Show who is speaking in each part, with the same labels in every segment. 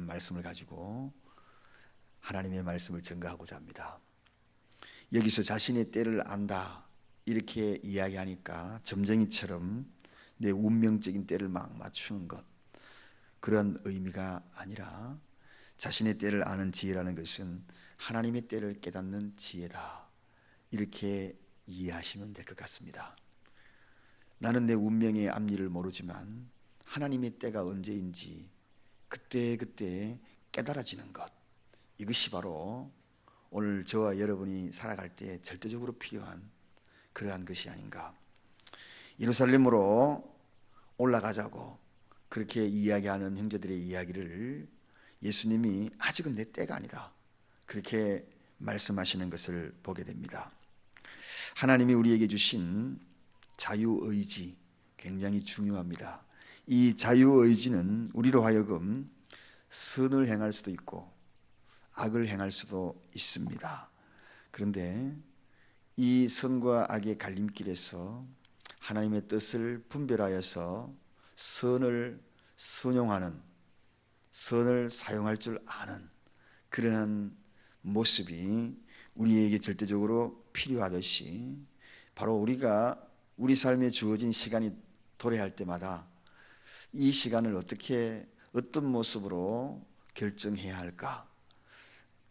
Speaker 1: 말씀을 가지고 하나님의 말씀을 증거하고자 합니다. 여기서 자신의 때를 안다 이렇게 이야기하니까 점쟁이처럼 내 운명적인 때를 막 맞추는 것, 그런 의미가 아니라 자신의 때를 아는 지혜라는 것은 하나님의 때를 깨닫는 지혜다, 이렇게 이해하시면 될 것 같습니다. 나는 내 운명의 앞일을 모르지만 하나님의 때가 언제인지 그때그때 깨달아지는 것, 이것이 바로 오늘 저와 여러분이 살아갈 때 절대적으로 필요한 그러한 것이 아닌가. 예루살렘으로 올라가자고 그렇게 이야기하는 형제들의 이야기를 예수님이 아직은 내 때가 아니다, 그렇게 말씀하시는 것을 보게 됩니다. 하나님이 우리에게 주신 자유의지 굉장히 중요합니다. 이 자유의지는 우리로 하여금 선을 행할 수도 있고 악을 행할 수도 있습니다. 그런데 이 선과 악의 갈림길에서 하나님의 뜻을 분별하여서 선을 순용하는, 선을 사용할 줄 아는 그러한 모습이 우리에게 절대적으로 필요하듯이, 바로 우리가 우리 삶에 주어진 시간이 도래할 때마다 이 시간을 어떻게, 어떤 모습으로 결정해야 할까,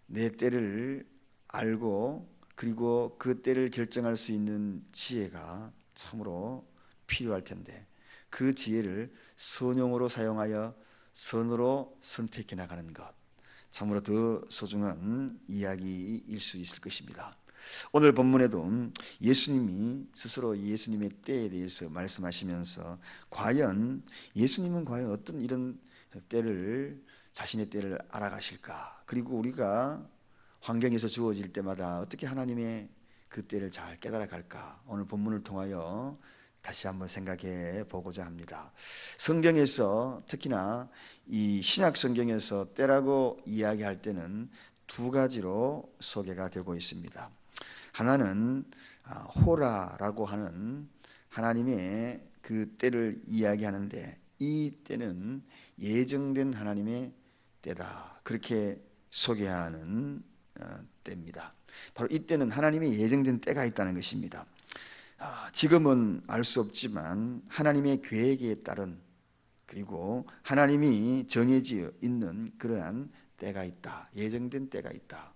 Speaker 1: 내 때를 알고 그리고 그 때를 결정할 수 있는 지혜가 참으로 필요할 텐데, 그 지혜를 선용으로 사용하여 선으로 선택해 나가는 것, 참으로 더 소중한 이야기일 수 있을 것입니다. 오늘 본문에도 예수님이 스스로 예수님의 때에 대해서 말씀하시면서 예수님은 과연 어떤 이런 때를, 자신의 때를 알아가실까, 그리고 우리가 환경에서 주어질 때마다 어떻게 하나님의 그 때를 잘 깨달아 갈까, 오늘 본문을 통하여 다시 한번 생각해 보고자 합니다. 성경에서, 특히나 이 신약 성경에서 때라고 이야기할 때는 두 가지로 소개가 되고 있습니다. 하나는 호라라고 하는 하나님의 그 때를 이야기하는데, 이 때는 예정된 하나님의 때다, 그렇게 소개하는 때입니다. 바로 이 때는 하나님의 예정된 때가 있다는 것입니다. 지금은 알 수 없지만 하나님의 계획에 따른, 그리고 하나님이 정해져 있는 그러한 때가 있다, 예정된 때가 있다.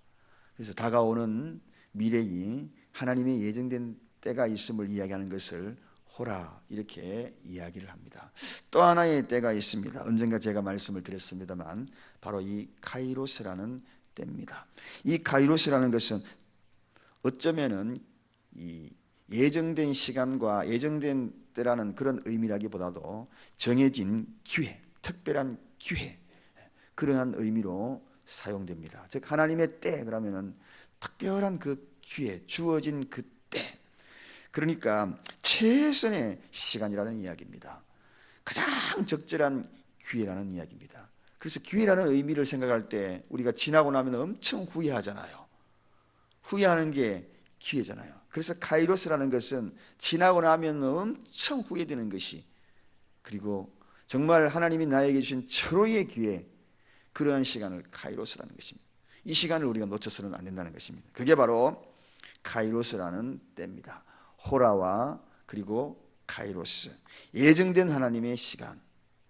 Speaker 1: 그래서 다가오는 미래에 하나님의 예정된 때가 있음을 이야기하는 것을 호라, 이렇게 이야기를 합니다. 또 하나의 때가 있습니다. 언젠가 제가 말씀을 드렸습니다만 바로 이 카이로스라는 때입니다. 이 카이로스라는 것은 어쩌면은 이 예정된 시간과 예정된 때라는 그런 의미라기보다도 정해진 기회, 특별한 기회, 그러한 의미로 사용됩니다. 즉 하나님의 때 그러면은 특별한 그 기회, 주어진 그 때, 그러니까 최선의 시간이라는 이야기입니다. 가장 적절한 기회라는 이야기입니다. 그래서 기회라는 의미를 생각할 때 우리가 지나고 나면 엄청 후회하잖아요. 후회하는 게 기회잖아요. 그래서 카이로스라는 것은 지나고 나면 엄청 후회되는 것이, 그리고 정말 하나님이 나에게 주신 절호의 기회, 그러한 시간을 카이로스라는 것입니다. 이 시간을 우리가 놓쳐서는 안 된다는 것입니다. 그게 바로 카이로스라는 때입니다. 호라와 그리고 카이로스, 예정된 하나님의 시간,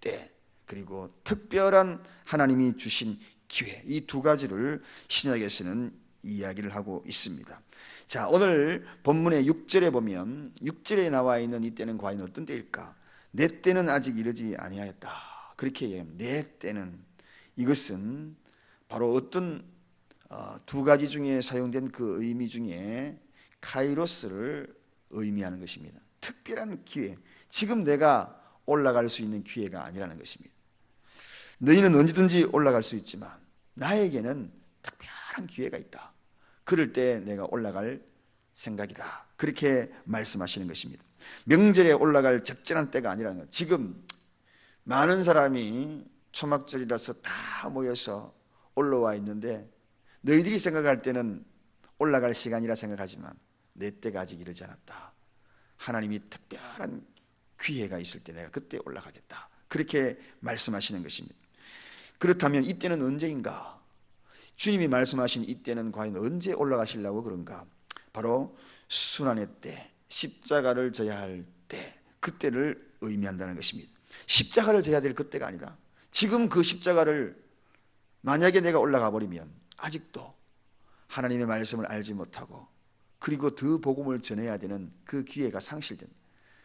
Speaker 1: 때, 그리고 특별한 하나님이 주신 기회, 이 두 가지를 신약에서는 이야기를 하고 있습니다. 자, 오늘 본문의 6절에 보면 6절에 나와 있는 이 때는 과연 어떤 때일까? 내 때는 아직 이르지 아니하였다, 그렇게 얘기합니다. 내 때는, 이것은 바로 어떤 두 가지 중에 사용된 그 의미 중에 카이로스를 의미하는 것입니다. 특별한 기회, 지금 내가 올라갈 수 있는 기회가 아니라는 것입니다. 너희는 언제든지 올라갈 수 있지만 나에게는 특별한 기회가 있다. 그럴 때 내가 올라갈 생각이다, 그렇게 말씀하시는 것입니다. 명절에 올라갈 적절한 때가 아니라는 것. 지금 많은 사람이 초막절이라서 다 모여서 올라와 있는데 너희들이 생각할 때는 올라갈 시간이라 생각하지만 내 때가 아직 이르지 않았다. 하나님이 특별한 기회가 있을 때 내가 그때 올라가겠다, 그렇게 말씀하시는 것입니다. 그렇다면 이때는 언제인가? 주님이 말씀하신 이때는 과연 언제 올라가시려고 그런가? 바로 순환의 때, 십자가를 져야 할 때, 그때를 의미한다는 것입니다. 십자가를 져야 될 그때가 아니라 지금 그 십자가를 만약에 내가 올라가 버리면 아직도 하나님의 말씀을 알지 못하고 그리고 더 복음을 전해야 되는 그 기회가 상실된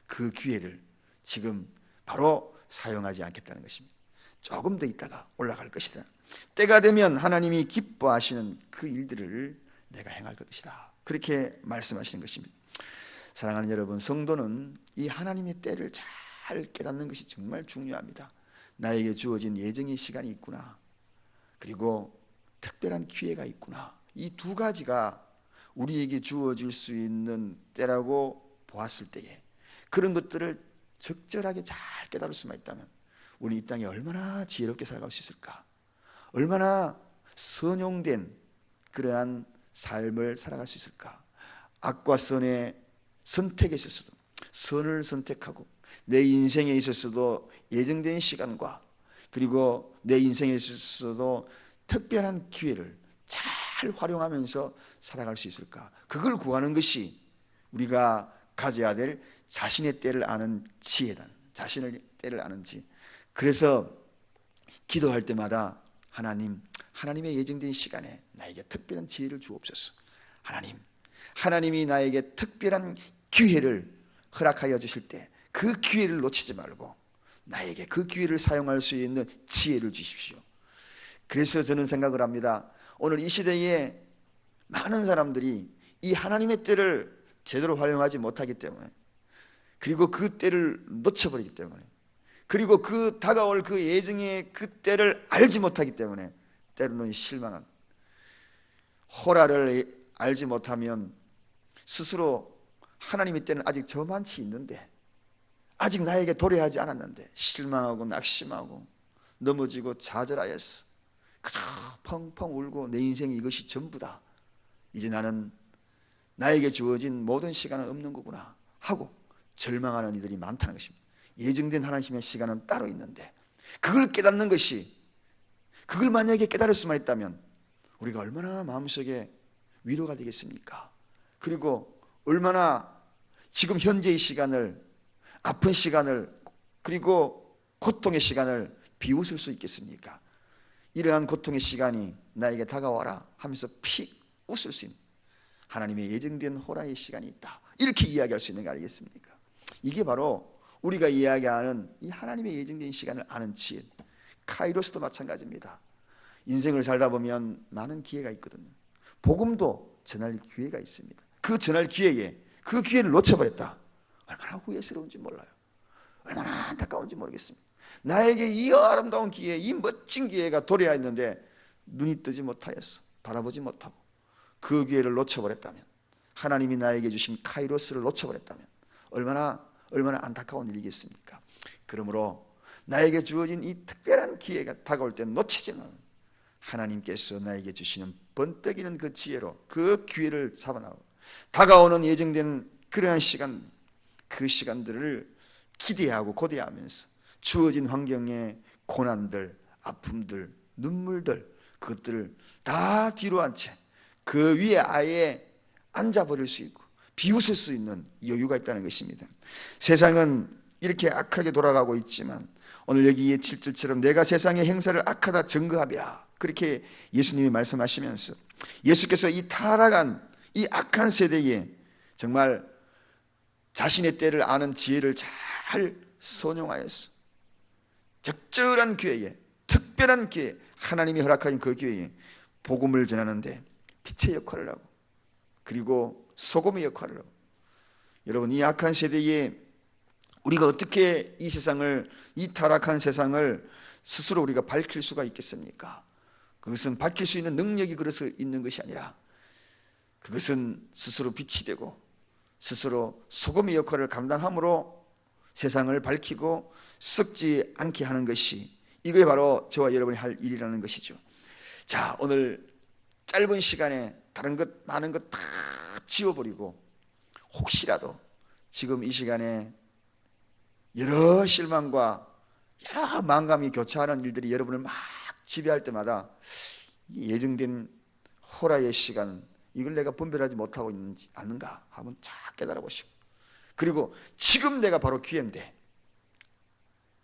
Speaker 1: 그 기회를 지금 바로 사용하지 않겠다는 것입니다. 조금 더 있다가 올라갈 것이다. 때가 되면 하나님이 기뻐하시는 그 일들을 내가 행할 것이다. 그렇게 말씀하시는 것입니다. 사랑하는 여러분, 성도는 이 하나님의 때를 잘 깨닫는 것이 정말 중요합니다. 나에게 주어진 예정의 시간이 있구나. 그리고 특별한 기회가 있구나. 이 두 가지가 우리에게 주어질 수 있는 때라고 보았을 때에 그런 것들을 적절하게 잘 깨달을 수만 있다면 우리는 이 땅에 얼마나 지혜롭게 살아갈 수 있을까? 얼마나 선용된 그러한 삶을 살아갈 수 있을까? 악과 선의 선택에 있어서도 선을 선택하고 내 인생에 있어서도 예정된 시간과 그리고 내 인생에 있어서도 특별한 기회를 잘 활용하면서 살아갈 수 있을까? 그걸 구하는 것이 우리가 가져야 될 자신의 때를 아는 지혜다. 자신의 때를 아는 지혜. 그래서 기도할 때마다 하나님의 예정된 시간에 나에게 특별한 지혜를 주옵소서. 하나님이 나에게 특별한 기회를 허락하여 주실 때 그 기회를 놓치지 말고 나에게 그 기회를 사용할 수 있는 지혜를 주십시오. 그래서 저는 생각을 합니다. 오늘 이 시대에 많은 사람들이 이 하나님의 때를 제대로 활용하지 못하기 때문에 그리고 그 때를 놓쳐버리기 때문에 그리고 그 다가올 그 예정의 그 때를 알지 못하기 때문에 때로는 실망한 호라를 알지 못하면 스스로 하나님의 때는 아직 저만치 있는데 아직 나에게 도래하지 않았는데 실망하고 낙심하고 넘어지고 좌절하였어. 그저 펑펑 울고 내 인생이 이것이 전부다. 이제 나는 나에게 주어진 모든 시간은 없는 거구나 하고 절망하는 이들이 많다는 것입니다. 예정된 하나님의 시간은 따로 있는데 그걸 깨닫는 것이 그걸 만약에 깨달을 수만 있다면 우리가 얼마나 마음속에 위로가 되겠습니까? 그리고 얼마나 지금 현재의 시간을 아픈 시간을 그리고 고통의 시간을 비웃을 수 있겠습니까? 이러한 고통의 시간이 나에게 다가와라 하면서 픽 웃을 수 있는 하나님의 예정된 호라의 시간이 있다. 이렇게 이야기할 수 있는 거 아니겠습니까? 이게 바로 우리가 이야기하는 이 하나님의 예정된 시간을 아는 지혜. 카이로스도 마찬가지입니다. 인생을 살다 보면 많은 기회가 있거든요. 복음도 전할 기회가 있습니다. 그 전할 기회에 그 기회를 놓쳐버렸다. 얼마나 후회스러운지 몰라요. 얼마나 안타까운지 모르겠습니다. 나에게 이 아름다운 기회, 이 멋진 기회가 도래하 있는데 눈이 뜨지 못하였어. 바라보지 못하고 그 기회를 놓쳐버렸다면 하나님이 나에게 주신 카이로스를 놓쳐버렸다면 얼마나 안타까운 일이겠습니까? 그러므로 나에게 주어진 이 특별한 기회가 다가올 때 놓치지는 하나님께서 나에게 주시는 번뜩이는 그 지혜로 그 기회를 잡아나오고 다가오는 예정된 그러한 시간 그 시간들을 기대하고 고대하면서 주어진 환경의 고난들, 아픔들, 눈물들 그것들을 다 뒤로 한 채 그 위에 아예 앉아버릴 수 있고 비웃을 수 있는 여유가 있다는 것입니다. 세상은 이렇게 악하게 돌아가고 있지만 오늘 여기 7절처럼 내가 세상의 행사를 악하다 증거하리라 그렇게 예수님이 말씀하시면서 예수께서 이 타락한 이 악한 세대에 정말 자신의 때를 아는 지혜를 잘 선용하여서 적절한 기회에 특별한 기회 하나님이 허락하신 그 기회에 복음을 전하는데 빛의 역할을 하고 그리고 소금의 역할을 하고 여러분 이 악한 세대에 우리가 어떻게 이 세상을 이 타락한 세상을 스스로 우리가 밝힐 수가 있겠습니까? 그것은 밝힐 수 있는 능력이 그래서 있는 것이 아니라 그것은 스스로 빛이 되고 스스로 소금의 역할을 감당함으로 세상을 밝히고 썩지 않게 하는 것이 이게 바로 저와 여러분이 할 일이라는 것이죠. 자, 오늘 짧은 시간에 다른 것 많은 것 다 지워버리고 혹시라도 지금 이 시간에 여러 실망과 여러 망감이 교차하는 일들이 여러분을 막 지배할 때마다 예정된 호라의 시간, 이걸 내가 분별하지 못하고 있는지 않는가 한번 쫙 깨달아 보시고, 그리고 지금 내가 바로 기회인데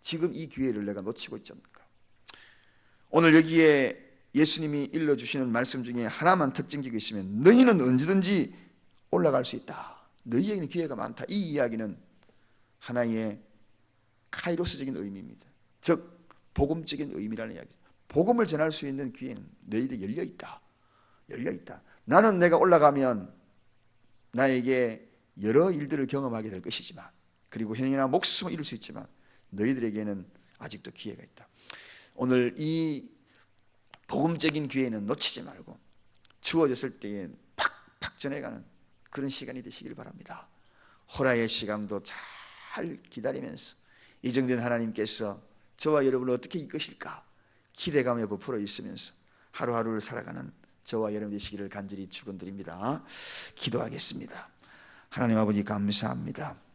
Speaker 1: 지금 이 기회를 내가 놓치고 있지 않는가. 오늘 여기에 예수님이 일러주시는 말씀 중에 하나만 특징지고 있으면 너희는 언제든지 올라갈 수 있다, 너희에게는 기회가 많다. 이 이야기는 하나의 카이로스적인 의미입니다. 즉 복음적인 의미라는 이야기죠. 복음을 전할 수 있는 기회는 너희들 열려있다. 열려있다. 나는 내가 올라가면 나에게 여러 일들을 경험하게 될 것이지만, 그리고 형이나 목숨을 잃을 수 있지만 너희들에게는 아직도 기회가 있다. 오늘 이 복음적인 기회는 놓치지 말고 주어졌을 때에 팍팍 전해가는 그런 시간이 되시길 바랍니다. 호라의 시간도 잘 기다리면서 예정된 하나님께서 저와 여러분을 어떻게 이끄실까 기대감에 부풀어 있으면서 하루하루를 살아가는 저와 여러분 되시기를 간절히 축원드립니다. 기도하겠습니다. 하나님 아버지 감사합니다.